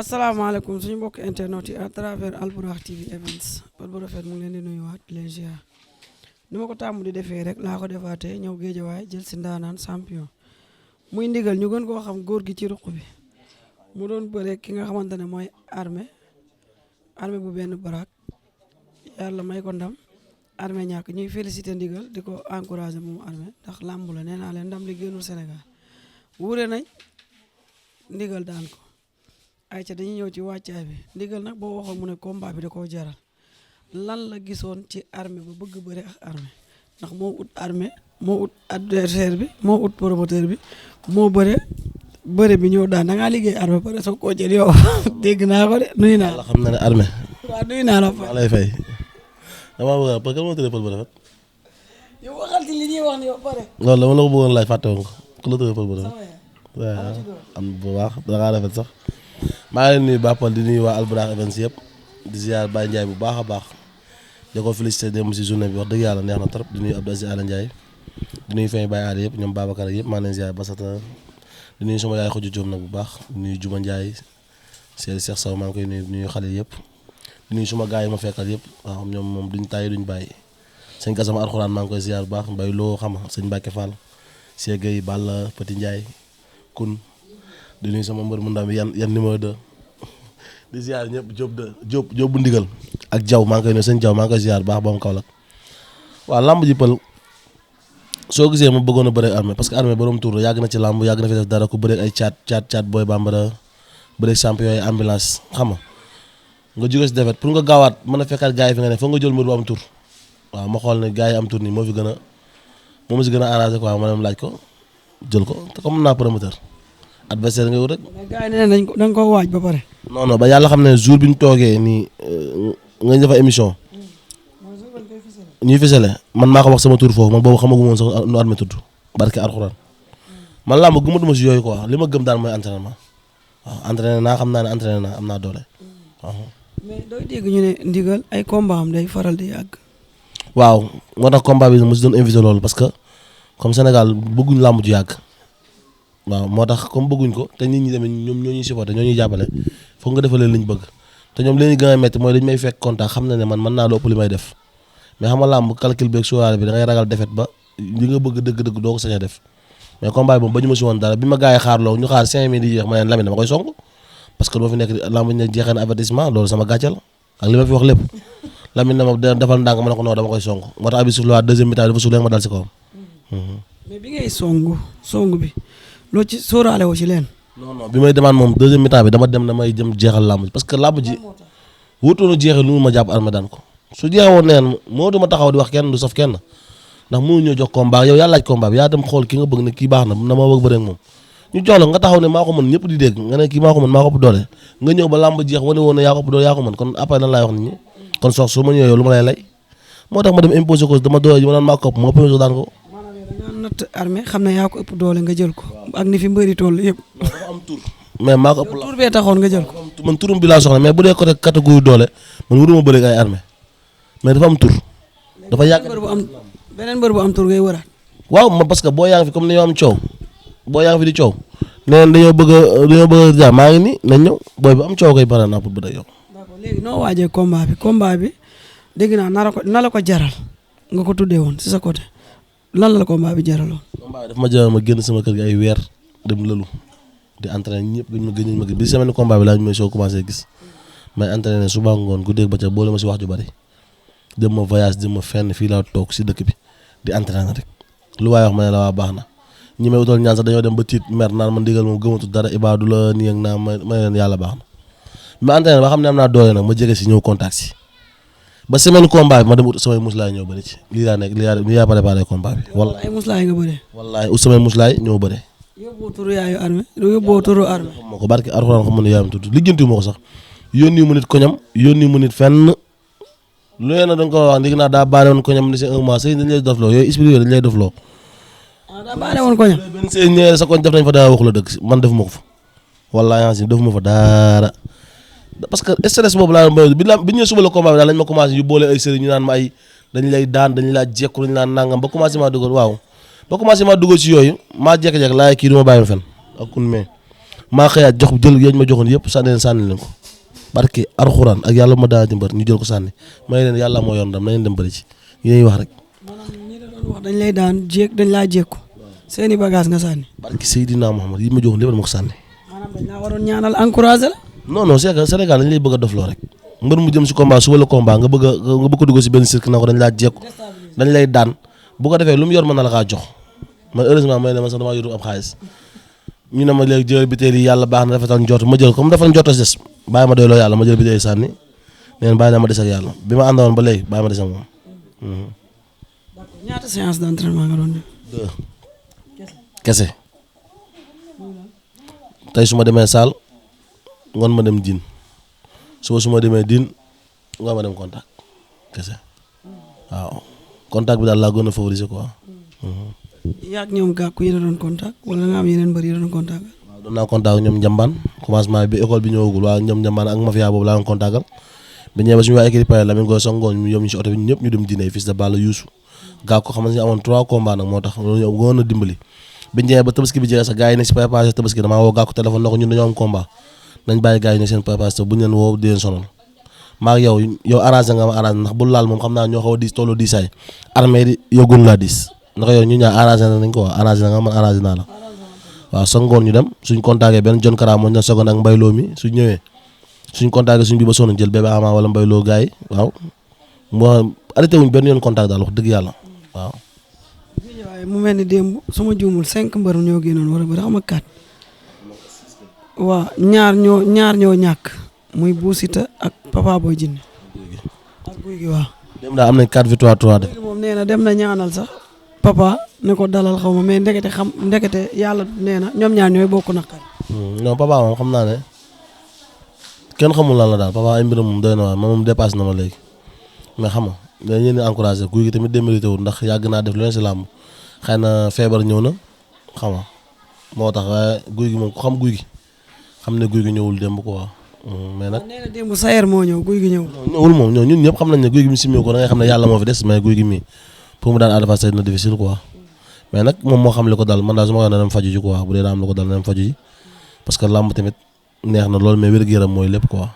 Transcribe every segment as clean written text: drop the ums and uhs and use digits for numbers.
asalaamaaleykum suñu mbokk internet yi à travers Albourakh TV Events Pape bu rafet mu ngi leen di nuyuwaat di leen ziar ni ma ko tàmm di defee rek laa ko defaatee ñëw géejawaay jël si ndaanaan champion muy ndigal ñu gën koo xam góor gi ci ruq bi mu doon bëre ki nga xamante ne mooy armée bu benn baraak yàlla may ko ndam armée ñàkk ñuy félicité ndigal di ko encouragé moom armée ndax làmb la nee naa leen ndam li génnul Sénégal wuure nañ ndigal daan ko ayca dañuy ñëw ci wàccaay bi ndigal nag boo waxoon mu ne combat bi da koo jaral lan la gisoon ci armée ba bëgg bëre ak armée ndax moo ut armée moo ut adversaire bi moo ut promoteur bi moo bëre bi ñëw daan da ngaa liggéey armée pare soo koo jël yow dégg naa ko de nuyu naa la. xam na ne armée. waaw nuyu naa la fa. maa lay fay. damaa bëgg a parce que moo tëddee pël bu rafet. yow waxal ci li ñuy wax ni ba pare. loolu dama la ko bëggoon laaj fàtte woon ko ku la tëddee pël bu rafet. waaw am bu baax da ngaa rafet sax. maa ngi leen nuyu Bapal di nuyu waa Albourakh Events yëpp di ziar Baye Ndiaye bu baax a baax di ko félicité dem si journée bi wax dëgg yàlla neex na trop di nuyu Abdou Aziz Ala Ndiaye di nuyu Fane Baye Aada yëpp ñoom Babacar yëpp maa ngi leen ziar Basata di nuyu sama yaay Xoju Joom nag bu baax di nuyu Juma Ndiaye Seydou Cheikh Sow maa ngi koy nuyu di nuyu xale yëpp di nuyu suma gars yi ma fekkal yëpp waaw ñoom moom duñ tàyyi duñ bàyyi sëñ Gassama Alxuraan maa ngi koy ziar bu baax Mbaye Lo xam nga sëñ Mbacke Fall Cheikh Gueye Balla Petit Ndiaye kun di nuyu sama mbër mu ndaw bi yan numéro 2 di ziar ñëpp Diop bu ndigal ak Diaw maa ngi koy nuyu sëñ Diaw maa ngi koy ziar baax ba mu Kaolack waaw lamb ji pël soo gisee ma bëggoon a bëre armée parce que armée borom tour yàgg na ci lamb yàgg na fi def dara ku bëre ay caat booy bambara bëre champion yi ambulance xam nga jóge si defet pour nga gaawaat mën a fekkaat gars yi fi nga ne foog nga jël mbër bu am tour waaw ma xool ne gars yi am tour nii moo ma si gën a arrangé quoi ma dem laaj ko jël ko te comme naa promoteur adversaire nga wut rek. mais gars yi nee nañ ko da nga koo waaj ba pare. non ba yàlla xam ne jour bi ñu toogee nii nga defa émission ñuy fisale man maa ko wax sama tur foofu man boobu xamagu moon sax nu armée tudd barke alxuraan man làmb gëmatuma si yooyu quoi li ma gëm daal mooy entraînement waaw entraîné naa xam naa ne entraîné naa am naa doole waaw. mais dooy dégg ñu ne ndigal ay combat am day faral di yàgg. waaw moo tax combat bi mu si doon invité loolu parce que comme Sénégal bëgguñ làmb ju yàgg. waaw moo tax comme bëgguñ ko te nit ñi tamit ñoom ñoo ñuy supporté ñoo ñuy jàppale foog nga defalee liñ bëgg te ñoom li ñu gën a métti mooy dañ may fekk contact xam na ne man mën naa lu ëpp li may def mais xam nga làmb calcul beeg suwaare bi da ngay ragal defet ba li nga bëgg dëgg-dëgg doo ko sañ a def mais combat bi moom ba ñu ma si woon dara bi ma gars yi xaarloo ñu xaar 5 minutes yi jeex ma ne Lamine dama koy song parce que doo fi nekk làmb ñu ne jeexee na avertissement loolu sama gàcce la ak li ma fi wax lépp Lamine na ma defal ndànk ma ne ko non dama koy song moo tax abi suuf la deuxième mi-temps dafa suuf léegi ma dal si kawam. mais bi ngay song bi loo ci sóoraale woo ci leen. non bi may demande moom deuxième mi-temps bi dama dem damay jëm jeexal làmb ji parce que làmb ji wutoon jeexee lu ma jàpp armée daan ko su jeexewoon neen moo duma taxaw di wax kenn du saf kenn ndax mënu ñoo jox combat yow yaa laaj combat bi yaa dem xool ki nga bëgg ne kii baax na ma bëgg bëre ak moom ñu jox la nga taxaw ne maa ko mën ñëpp di dégg nga ne kii maa ko mën maa ko ëpp doole nga ñëw ba làmb jeex wane woon ne yaa ko ëpp doole yaa ko mën kon après lan laay wax nit ñi kon sox su ma ñëwee yow lu ma lay lay moo tax ma dem imposé ko dama doole ji ma naan maa ko ëpp ma ëpp daan ko natt armée xam ne yaa ko ëpp doole nga jël ko ak ni fi mbëri toll yëpp. dafa am tur mais maa ko ëpp tur bee taxoon nga jël ko. man turum bi laa soxla mais bu dee côté catégorie doole man waruma bëri ay armée mais dafa am tur. dafa yàgg beneen mbër bu am tur ngay wëraat. waaw ma parce que boo yaa ngi fi comme ni ñoo am coow boo yaa ngi fi di coow nee dañoo bëgg a jaar maa ngi nii nañ ñëw booy bi am coow koy pare naa pour bëri ak yow. d'accord léegi noo waajee combat bi dégg naa na la ko jaral nga ko tuddee woon si sa côté. lan la combat bi jaraloon. combat bi daf ma jaral ma génn sama kër gi ay weer dem lëlu di entraîné ñëpp gëj ma gis bi semaine combat bi laa ñu may soo commencé gis may entraîné suba ngoon guddeeg ba ca boole ma si wax ju bari dem ma voyage dem ma fenn fii laa toog si dëkk bi di entraîné rek lu waay wax ma ne la waa baax na ñi may utal ñaan sax dañoo dem ba tiit mer naan ma ndigal moom gëmatu dara ibaadu la nii ak naa ma leen yàlla baax na ma entraîné ba xam ne am naa doole nag ma jege si ñëw contact si ba semaine combat bi ma dem ut samay muslaay ñëw bëri ci lii laa préparé combat bi. ay muslaay nga bëree. wallaay ut samay muslaay ñëw bëri. yóbboo turu yaayu armée yóbboo turu armée. xam ma ko barki Alxuraan xam ne yaayam tudd lijjanti ma ko sax yónni mu nit koñam yónni mu nit fenn lu yéen a da nga ko wax léegi naa daa baale woon koñam ni c'est un mois sëy dañ lay dofloo yooyu expliqué dañ lay dofloo. daa baale woon koñam. benn sëy ñëwee sa koñ def nañ fa daa wax la dëgg man defuma ko fa wallaay yansi defuma fa daara parce que stress boobu laa doon bi ñu suba la combat bi daal lañ ma commencé yu boole ay sëriñ ñu naan ma ay dañ lay daan dañ laa jekku dañ laa nangam ba commencé maa dugal si yooyu maa jekk-jekk laa kii du ma bàyyi ma fen ak kun mais maa xëyaat jox jël yañ ma joxoon yëpp sànni leen ko barke alxuraan ak yàlla ma daa di mbër ñu jël ko sànni may leen yàlla moo yor ndam na leen dem bëri ci yéen wax rek. maanaam ñi la doon wax dañ lay daan dañ laa jékku seeni bagage nga sànni. barke Seydina Muhammad yi ma joxoon lépp dama ko sànni. maanaam dañ laa waroon ñaanal encouragé la. non c'est que Sénégal dañ lay bëgg a dofloo rek mbër mu jëm si combat suba la combat nga bëgg ko dugg si benn cirque na ko dañ laa jékku dañ lay daan bu ko defee lu mu yor mën na la kaa jox man heureusement may ne man sax damaa yoru am xaalis ñu ne ma léegi jël biteel yi yàlla baax na rafetal njort ma jël comme dafa njort des bàyyi ma doyloo yàlla ma jël biteel yi sànni neen bàyyi naa ma des ak yàlla bi ma àndoon ba léegi bàyyi ma des ak moom. d'accord ñaata séance d'entraînement nga doon def. 2 kese tey su ma demee saal ngoon ma dem diin suba su ma demee diin ngoon ma dem contact kese waaw contact bi daal laa gën a favoriser quoi. yaa ak ñoom gàkku yi la doon contact wala nga am yeneen mbër yi la doon contact. waaw doon naa contact ñoom njambaan commencement bi école bi ñëwagul waa ñoom njambaan ak mafia boobu laa doon contactal bi ñëwee ba suñu waa équipe pare la mi ngi koy songoon ñu yóbbu ñu si oto bi ñëpp ñu dem dîner fils de Balla Youssou gàkku xam ne amoon 3 combats nag moo tax loolu yow gënoon a dimbali bi ñëwee ba tabaski bi jeexee sax gars yi ne si préparation tabaski damaa woo gàkku téléphone na ko ñun dañoo am combat nañ bàyyi gars yi ne seen préparation bu ñu leen woo di leen sonal maa yow arrangé nga ma arrangé ndax bu laal moom xam naa ñoo xaw a diis tolloo diisaay armée di yóggun laa diis ndax yow ñu ñaar arrangé nañ ko waa arrangé na nga man arrangé naa la waaw sa ngoon ñu dem suñ contacté benn John Kara moo ñu sogoon ak mbayloo mi suñ ñëwee suñ contacté suñ bi ba sonn jël bébé ama wala mbayloo gars yi waaw moo arrêté wuñ benn yoon contact daal wax dëgg yàlla waaw. waaye mu mel ni démb su ma juumul 5 mbër ñoo génnoon war a bëri xam nga 4 waaw ñaar ñoo ñàkk muy Bou Siteu ak Papa Boy Djiné ak Gouye Gui waaw. dem daal am nañ 4 victoire 3 def. moom nee na dem na ñaanal sax papa ne ko dalal xaw ma mais ndekete yàlla nee na ñoom ñaar ñooy bokk naqar. non papa moom xam naa ne kenn xamul lan la daal papa ay mbiram moom doy na waar moom dépassé na ma léegi mais xam nga dañu leen di encouragé Gouye Gui tamit démérité wul ndax yàgg naa def lu leen si làmb xëy na feebar ñëw na xam nga moo tax waaye Gouye Gui moom ku xam Gouye Gui xam ne Gouye Gui ñëwul démb quoi mais nag. nee na démb Sayer moo ñëw Gouye Gui ñëw. ñëwul moom ñun ñëpp xam nañ ne Gouye Gui mi simee ko da ngay xam ne yàlla moo fi des mais Gouye Gui mi pour mu daan Ada Fass na difficile quoi mais nag moom moo xam li ko dal man daal su ma ko na dem faju ji quoi bu dee daa am li ko dal na dem faju ji parce que làmb tamit neex na lool mais wér-gu-yaram mooy lépp quoi.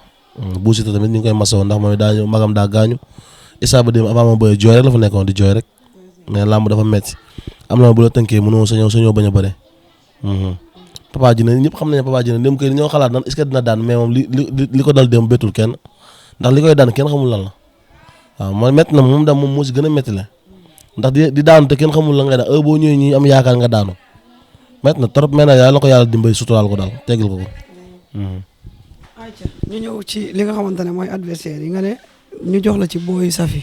Bou Siteu tamit ñu ngi koy masawoon ndax mooy daa magam daa gaañu Issa ba dem avant ma bëre jooy rek la fa nekkoon di jooy rek mais làmb dafa metti am na bu la tënkee mënoo sa ñëw bañ a bëre. Papa Djiné ñëpp xam nañ ne Papa Djiné dem kay ñoo xalaat nan est-ce que dina daan mais moom li ko dal dem bettul kenn ndax li koy daan kenn xamul lan la waaw mooy métti na moom daal moom moo si gën a métti la ndax di daanu te kenn xamul la ngay daan boo ñëwee ñi am yaakaar nga daanu métti na trop mais nag yàlla na ko yàlla dimbali suturaal ko daal tegal ko ko. ñu ñëw ci li nga xamante ne mooy adversaire yi nga ne ñu jox la ci booy safi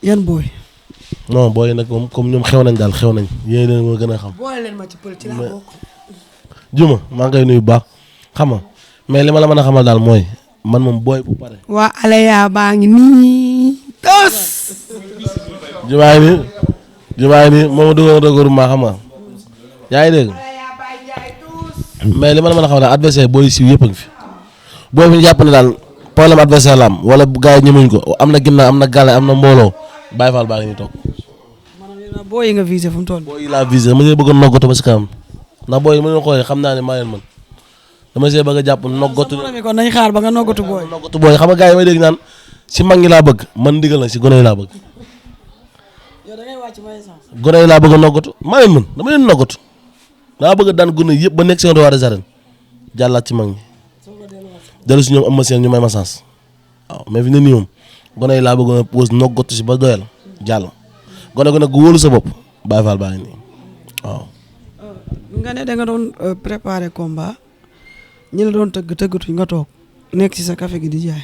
yan booy. non booy nag moom comme ñoom xew nañ daal xew nañ yéen leen moo gën a xam. booy leen ma ci pël ci laa bokk. Juma maa ngi koy nuyu bu baax xam nga mais li ma la mën a xamal daal mooy man moom booy bu pare. waa Alaya baa ngi nii tos. Jumaa yi nii moom duggoon regroupement xam nga yaa ngi dégg mais li ma la mën a xamal daal adversaire booy siiw yëpp a ngi fi booy bi ñu jàpp ne daal problème adversaire la am wala gars yi ñemuñ ko am na ginnaaw am na gàlle am na mbooloo Baye Fall baa ngi nii toog. maanaam booy yi nga visé fu mu toll. booy yi laa visé ma see bëgg a noggatu ba si kanam ndax booy yi ma leen xoolee xam naa ne maa leen mën dama see bëgg a jàpp noggatu. kon nañ xaar ba nga noggatu booy. noggatu booy xam nga gars yi may dégg naan si mag ñi laa bëgg man ndigal na si gone yi laa bëgg. yow da ngay wàcc may sens. gone yi laa bëgg a noggatu maa leen mën dama leen noggatu daa bëgg a daan gone yëpp ba nekk seen roi des arènes jàllaat ci mag ñi dellu si ñoom am ma seen ñu may ma sens waaw mais fi ne nii moom gone yi laa bëgg a pose noggatu si ba doyal jàll gone gu nag wóolu sa bopp Baye Fall baa ngi nii waaw. nga ne da nga doon préparer combat ñi la doon tëggatuñ nga toog nekk ci sa café gi di jaay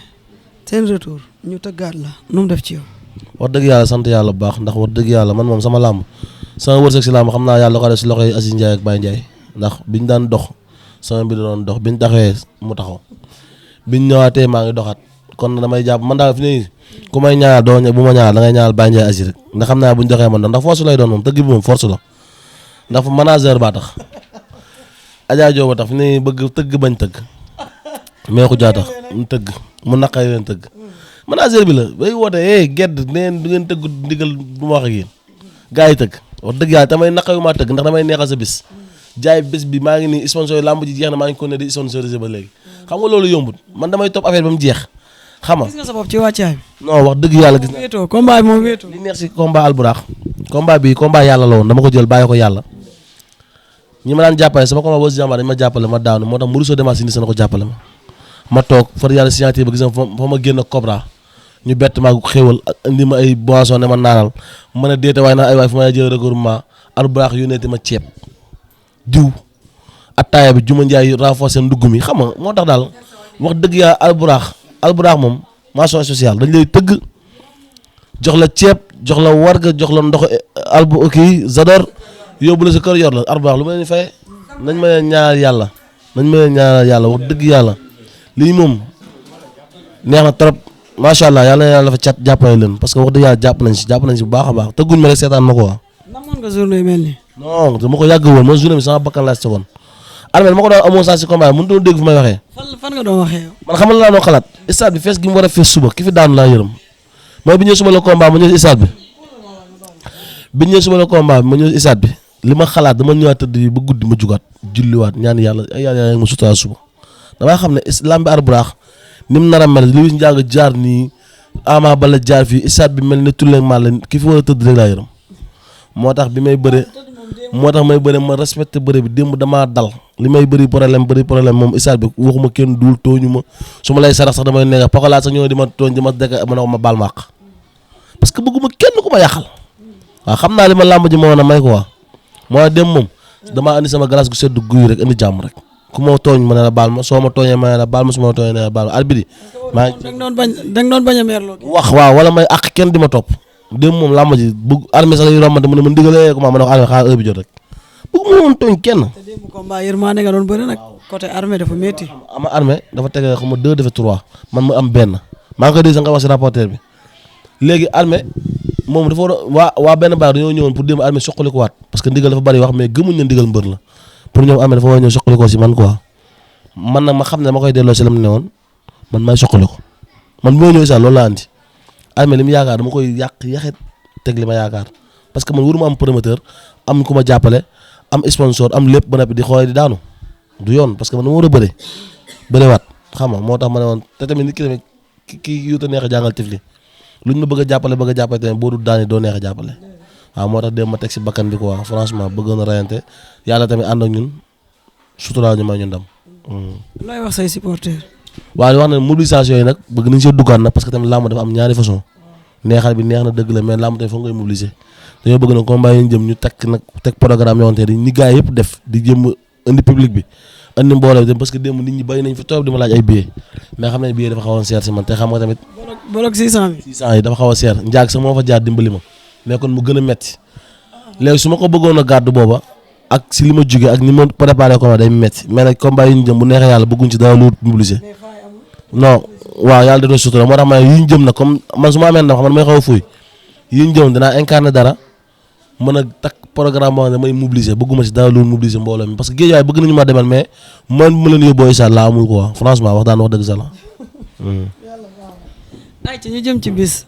seen retour ñu tëggaat la nu mu def ci yow. wax dëgg yàlla sant yàlla bu baax ndax wax dëgg yàlla man moom sama làmb sama wërsëg si làmb xam naa yàlla ko def si loxoy Aziz Ndiaye ak Baye Ndiaye ndax biñ daan dox sama mbir doon dox biñ taxawee mu taxaw biñ ñëwaatee maa ngi doxaat kon damay jàpp man daal fi ne ku may ñaanal doo bu ma ñaanal da ngay ñaanal Baye Ndiaye Aziz rek ndax xam naa buñ doxee man doon ndax force lay doon moom tëgg bi moom force la ndax fa manager baa tax Adja Diop ba tax fi ne bëgg tëgg bañ tëgg mais ku jaa tax mu tëgg mu naqay leen tëgg manager bi la bay woote gedd neen du ngeen tëgg ndigal du ma wax ak yéen gars yi tëgg wax dëgg yàlla tamay naqayu maa tëgg ndax damay neexal sa bis jaay bés bi maa ngi nii sponsor yi lamb ji jeex na maa ngi ko ne di sponsorisé ba léegi xam nga loolu yombut man damay topp affaire ba mu jeex xam nga. gis nga sa bopp ci wàccaay bi. non wax dëgg yàlla gis na wéetoo combat bi moom wéetoo. li neex si combat Albourakh combat bi combat yàlla la woon dama ko jël bàyyi ko yàlla ñi ma daan jàppale sama combat boo si jàmbaar dañ ma jàppale ma daanu moo tax mu rusoo demaat si ni ko jàppale ma toog far yàlla signature ba gis nga fa ma génn Cobra ñu bett maa xéwal indi ma ay boisson ne ma naanal mën a déete waaye naan ay waay fu may jël regroupement Albourakh yónneeti ma ceeb diw attaaya bi Juma Ndiaye renforcer ndugg mi xam nga moo tax daal wax dëgg yàlla Albourakh moom mention spéciale dañ lay tëgg jox la ceeb jox la warga jox la ndox Zador yóbbu la sa kër yor la Albourakh lu ma leen fay nañ ma leen ñaanal yàlla wax dëgg yàlla lii moom neex na trop macha allah yàlla na yàlla dafa cat jàppale leen parce que wax dëgg yàlla jàpp nañ si bu baax a baax tëgguñ ma rek seetaan ma ko waa. namoon nga journée mel ni. non dama ko yàgg woon man journée bi sama bakkan laa si tegoon. Armé ma ko doon amoon saa si combat mënu doon dégg fu may waxee. fan nga doon waxee yow. man xam nga laa doon xalaat stade bi fees gi mu war a fees suba ki fi daanu laa yërëm mooy bi ñëw suba la combat ma ñëw si stade bi li ma xalaat dama ñëwaat tëdd yi ba guddi ma jugaat julliwaat ñaan yàlla ay yàlla ma sutura suba damaa xam ne lambi Albourakh ni mu nar a mel li njàng jaar nii Ama Baldé jaar fii stade bi mel ne tulleeg maa la ki fi war a tëdd rek laa yërëm moo tax may bëre ma respecté bëre bi démb damaa dal li may bëri problème moom stade bi waxuma kenn duul tooñu ma su ma lay sarax sax damay nekk pakalaat sax ñëw di ma tooñ di ma dëkk ma baal ma àq parce que bëgguma kenn ku ma yàqal waaw xam naa li ma làmb ji moo na may ko waa moo dem moom damaa andi sama glace gu sedd guy rek indi jàmm rek ku ma tooñ ma ne la baal ma soo ma tooñee ma ne la baal ma su ma tooñee ne la baal ma arbidi maa ngi da nga doon bañ a merloo wax waaw wala may àq kenn di ma topp dem moom làmb ji bëgg armée sax yu romante mu ne ma ndigalee ko ma ne ko armée xaar heure bi jot rek bëgg ma woon tooñ kenn te démb combat yërmande nga doon bëri nag côté armée dafa métti ama armée dafa tege xam nga 2 defe 3 man ma am benn maa ngi koy dégg sax nga wax si rapporteur bi léegi armée moom dafa war a waa benn baax dañoo ñëwoon pour démb armée soqali ko waat parce que ndigal dafa bari wax mais gëmuñ ne ndigal mbër la pour ñoom armée dafa war a ñëw soqali ko si man quoi man nag ma xam ne ma koy delloo si la mu ne woon man may soqali ko man bi ma ñëw sax loolu laa andi armée li mu yaakaar dama koy yàq yaxet teg li ma yaakaar parce que man waruma am promoteur am ku ma jàppale am sponsor am lépp ba noppi di xooy di daanu du yoon parce que man dama war a bërewaat xam nga moo tax ma ne woon te tamit nit ki tamit kii yuuta neex a jàngal tifli luñ ma bëgg a jàppale tamit boo du daani doo neex a jàppale waaw moo tax dem ma teg si bakkan bi quoi franchement bëggoon a rayante yàlla tamit ànd ak ñun suturaa ñu may ñu ndam. looy wax say supporters. waaw di wax ne mobilisation yi nag bëgg nañ see duggaat nag parce que tamit làmb dafa am ñaari façon neexal bi neex na dëgg la mais làmb tamit foog ngay mobiliser dañoo bëgg nag combat yi ñu jëm ñu teg programme yoo xamante ni gars yëpp def di jëm indi public bi indi mbooloo bi parce que démb nit ñi bàyyi nañ fi trop di ma laaj ay billets mais xam ne billet dafa xaw a seer si man te xam nga tamit. bolok 600 bi. 600 yi dafa xaw a seer njaag sax moo fa jaar dimbali ma mais kon mu gën a metti léegi su ma ko bëggoon a gàddu booba ak si li ma jugee ak ni ma préparé combat day metti mais nag combat yi ñu jëm bu neexee yàlla bëgguñ ci dara lu mobiliser non waaw yàlla da doon sutura moo tax ma yi ñu jëm nag comme man su ma amee ndam xam man may xaw a fuuy yi ñu jëm dinaa incarner dara mën a takk programme boo xam ne may mobiliser bëgguma ci dara lu mobiliser mbooloo mi parce que géej waay bëgg nañu ma demal mais man ma leen yóbboo incha allah amul quoi franchement wax dëgg sa la. ay ci ñu jëm ci bis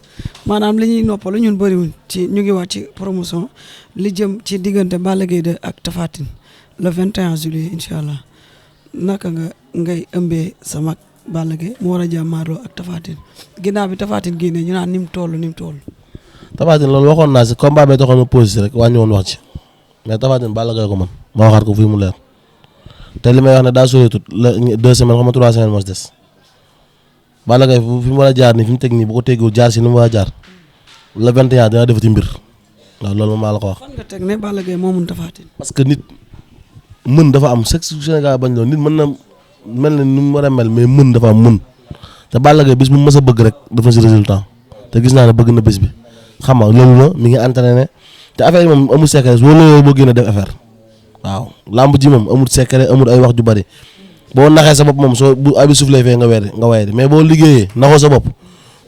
maanaam li ñuy noppalu ñun bëriwuñ ci ñu ngi waat ci promotion li jëm ci diggante Balla Gaye 2 ak Tapha Tine le 21 juillet incha allah naka ngay ëmbee sa mag Balla Gaye mu war a jàmmaarloo ak Tapha Tine ginnaaw bi Tapha Tine génnee ñu naan ni mu toll. Tapha Tine loolu waxoon naa si combat bi taxoon ma posé rek wàññi woon wax ci mais Tapha Tine Balla Gaye ko man ma waxaat ko fii mu leer te li may wax ne daa sori tut la 2 semaines xam nga 3 semaines moo si des Balla Gaye fi mu war a jaar nii fi mu teg nii bu ko tegul jaar si ni mu war a jaar le 21 dina defati mbir waaw loolu moom maa la ko wax. fan nga teg ne Balla Gaye moo mun Tapha Tine. parce que nit mën dafa am sexe Sénégal bañ loolu nit mën na mel ne ni mu war a mel mais mën dafa am mën te Balla Gaye bis bu mës a bëgg rek def na si résultat te gis naa ne bëgg na bés bi. xam nga loolu la mi ngi entraîné te affaire yi moom amul secret boo génne def affaire waaw lamb ji moom amul secret amul ay wax ju bari boo naxee sa bopp moom soo bu abi soufflé fee nga wayee mais boo liggéeyee naxoo sa bopp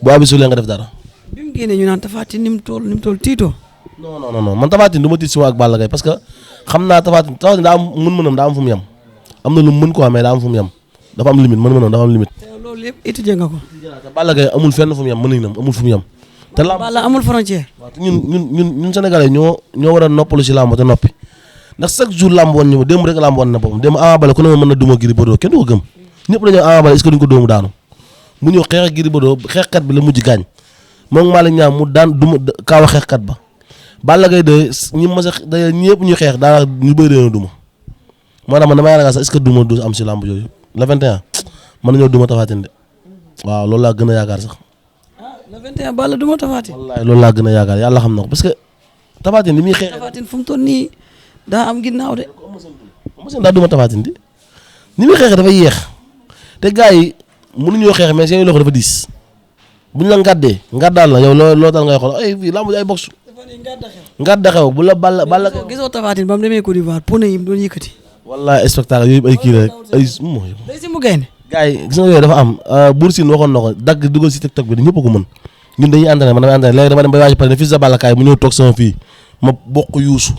bu abi soufflé nga def dara. bi mu génnee ñu naan Tapha Tine ni mu toll tiitoo. non man Tapha Tine du ma tiit si ma ak Balla Gaye parce que xam naa Tapha Tine daa am mën-mënam daa am fu mu yem am na lu mu mën ko mais daa am fu mu yem dafa am limite mën-mënam dafa am limite. loolu yëpp étudier nga ko. te Balla Gaye amul fenn fu mu yem mën amul fu mu yem. te lamb Balla amul frontière. waaw te ñun Sénégalais ñoo war a noppalu si lamb te noppi ndax chaque jour lamb woon ñu ma démb rek lamb woon na boppam démb Ama Baldé ku ne ma mën na duma Gris Bordeaux kenn du ko gëm ñëpp dañoo Ama Baldé est-ce que duñ ko dóomu daanu mu ñëw xeex ak Gris Bordeaux xeexkat bi la mujj gaañ moom Malick Niang mu daan duma kaaw a xeexkat ba Balla Gaye de ñi ma sa da ñëpp ñu xeex daanaka ñu bëri na duma moo tax man damay ragal sax est-ce que duma du am si lamb yooyu le 21 mën nañoo duma Tapha Tine de waaw loolu laa gën a yaakaar sax le 21 Balla duma Tapha Tine. wallaay loolu laa gën a yaakaar yàlla xam na ko parce que Tapha Tine li muy xeex. Tapha Tine fu mu toll nii daa am ginnaaw de. moseen daa duma Tapha Tine di ni muy xeexee dafa yéex te gars yi mënuñoo xeex mais seen loxo dafa diis buñ la ngàddee ngàddaal la yow loo tax ngay xool ay fii lamb ay box. ngàdda xew bu la Balla. gisoo Tapha Tine ba mu demee Côte d'Ivoire pour ne yi mu doon yëkkati. wallaay spectacle yooyu ay kii la rek ay. day si mu gaynde. gars yi gis nga yooyu dafa am Bour Sine waxoon na ko dagg dugal si TikTok bi ñëpp ko mën ñun dañuy entraîné man damay entraîné léegi dama dem ba waaj pare ne fils de Balla kaay mu ñëw toog sama fii ma bokk yuusu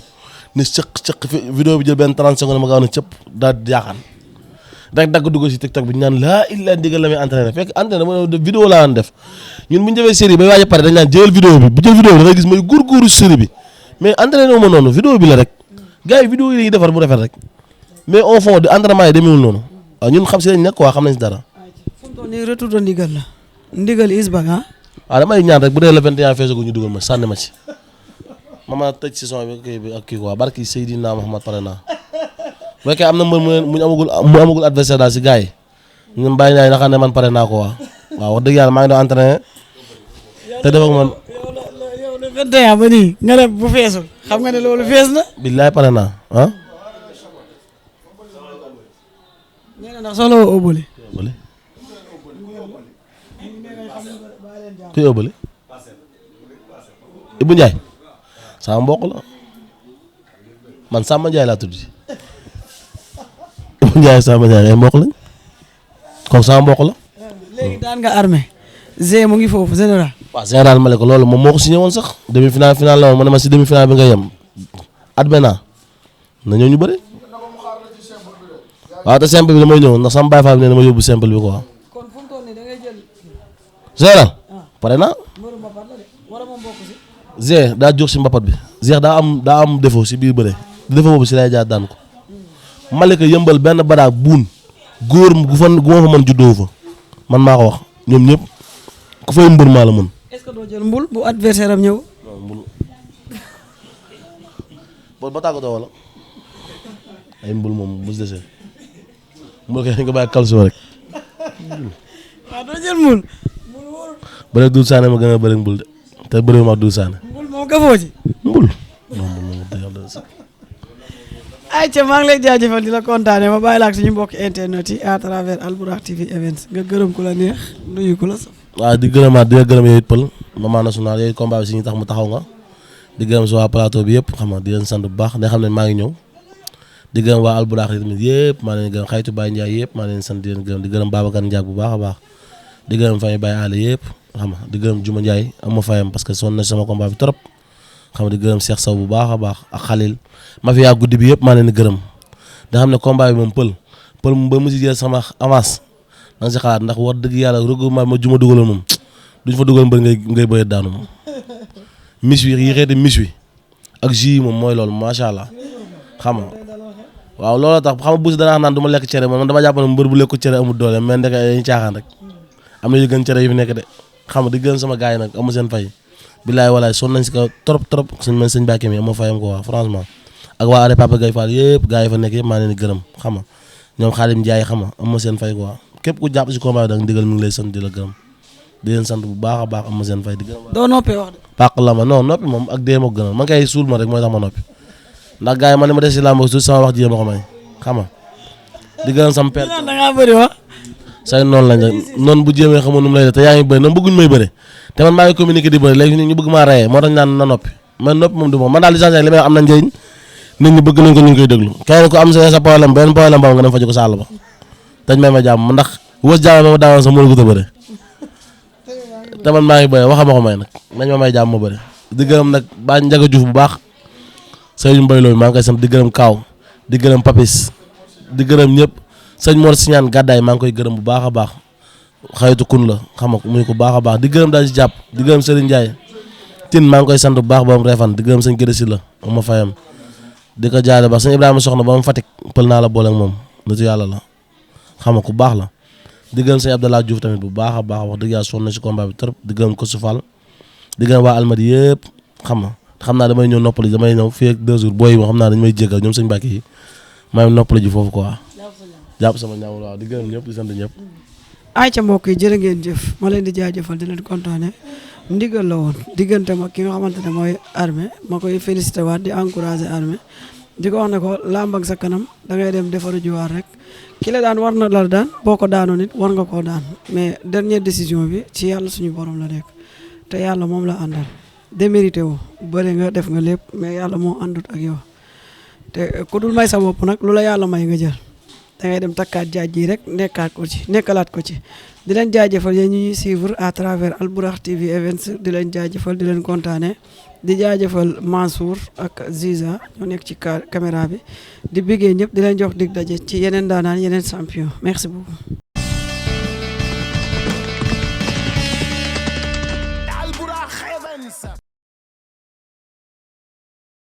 ne cëq vidéo bi jël benn 30 secondes ma gaaw na cëpp daal di jaaxaan rek dagg dugal si TikTok bi ñu naan laa illa ndigal la may entraîné fekk entraîné ma ne vidéo laa daan def ñun bu ñu defee série bay waaj pare dañ naan jël vidéo bi bu jël vidéo bi da ngay gis may góorgóoru série bi mais entraîné wu ma noonu vidéo bi la rek gars yi vidéo yi la ñuy defar mu rafet rek mais au fond de entraînement yi demeewul noonu waaw ñun xam si lañ nekk quoi xam nañ si dara. fu mu toll nii retour de ndigal la ndigal is ba nga. waaw damay ñaan rek bu dee le 21 feesagu ñu dugal ma sànni ma ci ma tëj saison bi kii bi ak kii quoi barki Seydina Muhammad pare naa bu fekkee am na mbër mu amagul adversaire daal si gars yi ñun bàyyi naa yi nga xam ne man pare naa ko waaw wax dëgg yàlla maa ngi doon entraîné te def ak man. yow le 21 ba nii nga ne bu feesul xam nga ne loolu fees na. billaay pare naa ah. nee na ndax soxla woo óobale. kuy óobale. Ibou Ndiaye. sama mbokk la man Samba Ndiaye laa tudd Ibou Ndiaye Samba Ndiaye ay mbokk lañ comme sama mbokk la. léegi daan nga armée. Zé mu ngi foofu général. waaw général ma ne ko loolu moom moo ko signé woon sax demi final la woon ma ne ma si demi final bi nga yem admet naa na ñëw ñu bëri waaw te simple bi damay ñëw ndax sama baay faam ne dama yóbbu simple bi quoi. kon fu mu toll nii da ngay jël. général pare naa. Zé daa jóg si mbapat bi Zé daa am défaut si biir bëre défaut boobu si lay jaar daan ko Malika yëmbal benn baraag buun góor gu ma fa mën juddoo fa man maa ko wax ñoom ñëpp ku fay mbër maa la mën. est-ce que doo jël mbul bu adversaire am ñëw. non mbul boobu ba tàggatoo wala ay mbul moom bu si desee mbul kay nga bàyyi kalso rek. waaw doo jël mbul. bëre Doudou Sané ma gën a bëre mbul de te bëre ma Doudou Sané. mbul moom gafoo ci. mbul non mbul moom ayca maa ngi lay jaajëfal di la kontaane ma bàyyi la ak suñu mbokk internet yi à travers Albourakh TV Events nga gërëm ku la neex nuyu ku la saf. waaw di gërëmaat di gërëm yooyu pël maman national yooyu combat bi si ñu tax mu taxaw nga di gërëm si waa plateau bi yëpp xam nga di leen sant bu baax di xam ne maa ngi ñëw di gërëm waa Albourakh tamit yëpp maa leen gërëm xaytu Baye Ndiaye yëpp maa leen sant di leen gërëm di gërëm Babacar Ndiaye bu baax a baax di gërëm famille Baye Allé yëpp xam nga di gërëm Juma Ndiaye am ma fayam parce que sonn na sama combat bi trop xam nga di gërëm Cheikh Sow bu baax a baax ak Khalil ma fi yaa guddi bi yëpp maa leen di gërëm da xam ne combat bi moom pël ba mu si jël sama avance da nga si xalaat ndax war dëgg yàlla regroupement ma Juma dugaloon moom duñ fa dugal mbër ngay bëri daanu moom mis wi yi xeeti mis wi ak jus yi moom mooy loolu macha allah xam nga waaw looloo tax xam nga buusi danaa naan du ma lekk cere moom man dama jàpp ne mbër bu lekku cere amul doole mais ndeke dañuy caaxaan rek am na yu gën cere yu fi nekk de xam nga di gën sama gars yi nag amu seen fay bilaay walaay son nañ si kaw trop suñ man sëñ Bakké mi ama fayam ko waa franchement ak waa Are Papa Gaye Fall yëpp gars yi fa nekk yëpp maa leen di gërëm xam nga ñoom Xaalim Ndiaye xam nga ama seen fay quoi képp ku jàpp si combat bi da nga digal mi ngi lay sant di la gërëm di leen sant bu baax a baax ama seen fay di gërëm doo noppee wax de. pàq la ma non noppi moom ak dee ma ko gënal man kay suul ma rek mooy tax ma noppi ndax gars yi man ne ma des si làmb tuuti sama wax ji ma ko may xam nga di gërëm sama père da ngaa bëri wax. say noonu lañ rek noonu bu jéemee xamoon nu mu lay def te yaa ngi bëri noonu bëgguñ may bëre te man maa ngi communiqué di bëri léegi ñu bëgg maa reyee moo tax ñu naan na noppi man noppi moom du moom man daal li may wax am na njëriñ nit ñi bëgg nañ ko ñu ngi koy déglu kenn ku am sa problème benn problème boobu nga dem faju ko sàll ba dañ may ma jàmm ndax wës jàmm ma daanoon sax mënu ko ta bëre te man maa ngi bëri waxama ko may nag nañ ma may jàmm ma bëri di gërëm nag ba Njaga Juuf bu baax Seydou Mbaye Lo maa ngi koy sant di gërëm Kaaw di gërëm Papis di gërëm ñëpp sëñ Mor Siñaan gàddaay maa ngi koy gërëm bu baax a baax xaytu kun la xam nga muy ko baax a baax di gërëm daal ci jàpp di gërëm Serigne Ndiaye tin maa ngi koy sant bu baax ba mu reefan di gërëm sëñ Gëdë si la ma fayam di ko jaale ba sëñ Ibrahima soxna ba mu Fatick pël naa la boole ak moom nitu yàlla la xam nga ku baax la di gërëm sëñ Abdallah Diouf tamit bu baax a baax wax dëgg yàlla sonn na si combat bi trop di gërëm ko su Fall di gërëm waa Almadi yëpp xam naa damay ñëw noppali damay ñëw fii ak 2 jours booy yi moom xam naa dañu may jéggal ñoom sëñ Mbàkke yi may noppali ji foofu quoi jàpp sama ñaamul waaw di gërëm ñëpp di sant ñëpp. ayca mbokk yi jërë ngeen jëf ma leen di jaajëfal di leen kontaane ndigal la woon diggante ma ki nga xamante ne mooy Armé ma koy félicité waat di encouragé Armé di ko wax ne ko làmb ak sa kanam da ngay dem defaru jiwaat rek ki la daan war na la daan boo ko daanoo nit war nga koo daan mais dernière décision bi ci yàlla suñu borom la nekk te yàlla moom la àndal démérité woo bëri nga def nga lépp mais yàlla moo àndut ak yow te ku dul may sa bopp nag lu la yàlla may nga jël da ngay dem takkaat jaaj ji rek nekkalaat ko ci di leen jaajëfal yéen ñuy suivre à travers Albourakh TV Events di leen jaajëfal di leen kontaane di jaajëfal Mansour ak Ziza ñoo nekk ci caméra bi di biggee ñëpp di leen jox dig daje ci yeneen daanaan yeneen champion merci beaucoup